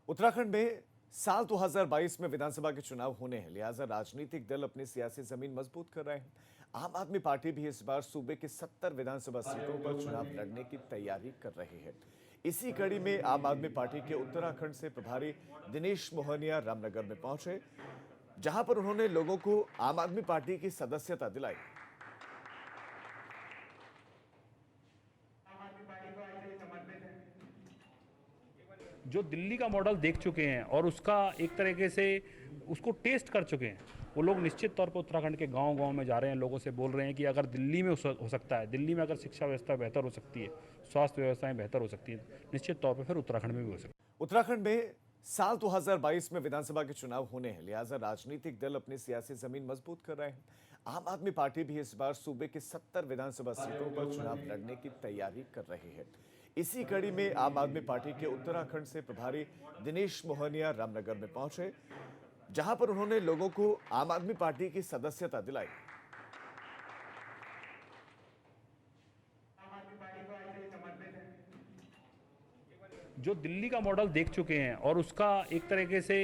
उत्तराखंड में साल 2022 में विधानसभा के चुनाव होने हैं, लिहाजा राजनीतिक दल अपनी सियासी जमीन मजबूत कर रहे हैं। आम आदमी पार्टी भी इस बार सूबे की 70 विधानसभा सीटों पर चुनाव लड़ने की तैयारी कर रही है। इसी कड़ी में आम आदमी पार्टी के उत्तराखंड से प्रभारी दिनेश मोहनिया रामनगर में पहुंचे, जहां पर उन्होंने लोगों को आम आदमी पार्टी की सदस्यता दिलाई। जो दिल्ली का मॉडल देख चुके हैं और उसका एक तरीके से उसको टेस्ट कर चुके हैं, वो लोग निश्चित तौर पर उत्तराखंड के गांव-गांव में जा रहे हैं, लोगों से बोल रहे हैं कि अगर दिल्ली में हो सकता है, दिल्ली में अगर शिक्षा व्यवस्था बेहतर हो सकती है, स्वास्थ्य व्यवस्थाएं बेहतर हो सकती हैं, निश्चित तौर पर फिर उत्तराखंड में भी हो सकती है। उत्तराखंड में साल 2022 में विधानसभा के चुनाव होने हैं, लिहाजा राजनीतिक दल अपनी सियासी जमीन मजबूत कर रहे हैं। आम आदमी पार्टी भी इस बार सूबे की 70 विधानसभा सीटों पर चुनाव लड़ने की तैयारी कर रही है। इसी कड़ी में आम आदमी पार्टी के उत्तराखंड से प्रभारी दिनेश मोहनिया रामनगर में पहुंचे, जहां पर उन्होंने लोगों को आम आदमी पार्टी की सदस्यता दिलाई। जो दिल्ली का मॉडल देख चुके हैं और उसका एक तरीके से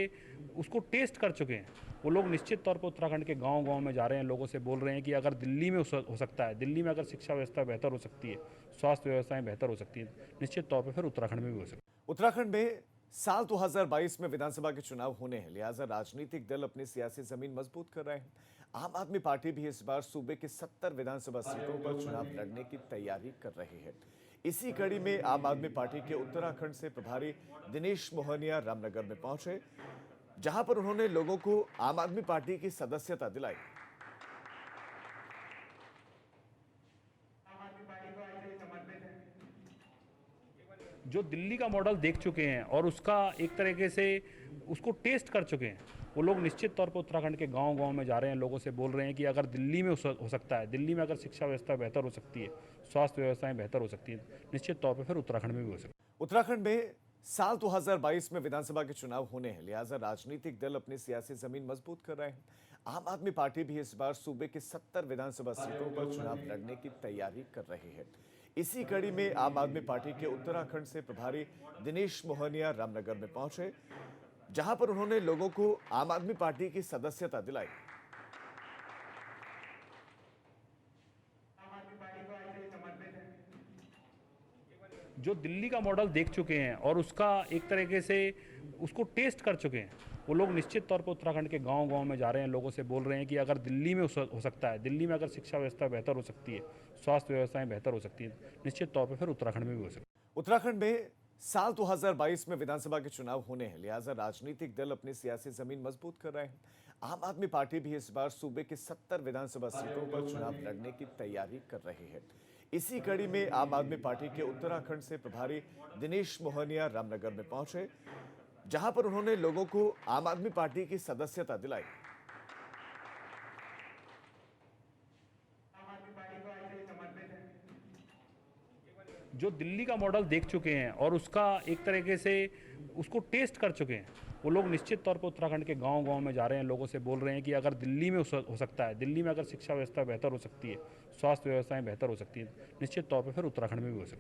उसको टेस्ट कर चुके हैं, वो लोग निश्चित तौर पर उत्तराखंड के गांव-गांव में जा रहे हैं, लोगों से बोल रहे हैं कि अगर दिल्ली में हो सकता है, दिल्ली में अगर शिक्षा व्यवस्था बेहतर हो सकती है, स्वास्थ्य व्यवस्थाएं बेहतर हो सकती हैं, निश्चित तौर पर फिर उत्तराखंड में भी हो सकती है। उत्तराखंड में साल 2022 में विधानसभा के चुनाव होने हैं, लिहाजा राजनीतिक दल अपनी सियासी जमीन मजबूत कर रहे हैं। आम आदमी पार्टी भी इस बार सूबे की 70 विधानसभा सीटों पर चुनाव लड़ने की तैयारी कर रही है। इसी कड़ी में आम आदमी पार्टी के उत्तराखंड से प्रभारी दिनेश मोहनिया रामनगर में पहुंचे, जहां पर उन्होंने लोगों को आम आदमी पार्टी की सदस्यता दिलाई। जो दिल्ली का मॉडल देख चुके हैं और उसका एक तरीके से उसको टेस्ट कर चुके हैं, वो लोग निश्चित तौर पर उत्तराखंड के गांव-गांव में जा रहे हैं, लोगों से बोल रहे हैं कि अगर दिल्ली में हो सकता है, दिल्ली में अगर शिक्षा व्यवस्था बेहतर हो सकती है, स्वास्थ्य व्यवस्थाएं बेहतर हो सकती हैं, निश्चित तौर पर फिर उत्तराखंड में भी हो सकती है। उत्तराखंड में साल 2022 में विधानसभा के चुनाव होने हैं, लिहाजा राजनीतिक दल अपनी सियासी जमीन मजबूत कर रहे हैं। आम आदमी पार्टी भी इस बार सूबे की 70 विधानसभा सीटों पर चुनाव लड़ने की तैयारी कर रही है। इसी कड़ी में आम आदमी पार्टी के उत्तराखंड से प्रभारी दिनेश मोहनिया रामनगर में पहुंचे, जहां पर उन्होंने लोगों को आम आदमी पार्टी की सदस्यता दिलाई। जो दिल्ली का मॉडल देख चुके हैं और उसका एक तरीके से उसको टेस्ट कर चुके हैं, वो लोग निश्चित तौर पर उत्तराखंड के गांव-गांव में जा रहे हैं, लोगों से बोल रहे हैं कि अगर दिल्ली में हो सकता है, दिल्ली में अगर शिक्षा व्यवस्था बेहतर हो सकती है, स्वास्थ्य व्यवस्थाएं बेहतर हो सकती हैं, निश्चित तौर पर फिर उत्तराखंड में भी हो सकती है। उत्तराखंड में साल 2022 में विधानसभा के चुनाव होने हैं, लिहाजा राजनीतिक दल अपनी सियासी जमीन मजबूत कर रहे हैं। आम आदमी पार्टी भी इस बार सूबे की 70 विधानसभा सीटों पर चुनाव लड़ने की तैयारी कर रही है। इसी कड़ी में आम आदमी पार्टी के उत्तराखंड से प्रभारी दिनेश मोहनिया रामनगर में पहुंचे, जहां पर उन्होंने लोगों को आम आदमी पार्टी की सदस्यता दिलाई। जो दिल्ली का मॉडल देख चुके हैं और उसका एक तरीके से उसको टेस्ट कर चुके हैं, वो लोग निश्चित तौर पर उत्तराखंड के गांव-गांव में जा रहे हैं, लोगों से बोल रहे हैं कि अगर दिल्ली में हो सकता है, दिल्ली में अगर शिक्षा व्यवस्था बेहतर हो सकती है, स्वास्थ्य व्यवस्थाएं बेहतर हो सकती हैं, निश्चित तौर पर फिर उत्तराखंड में भी हो सकती है।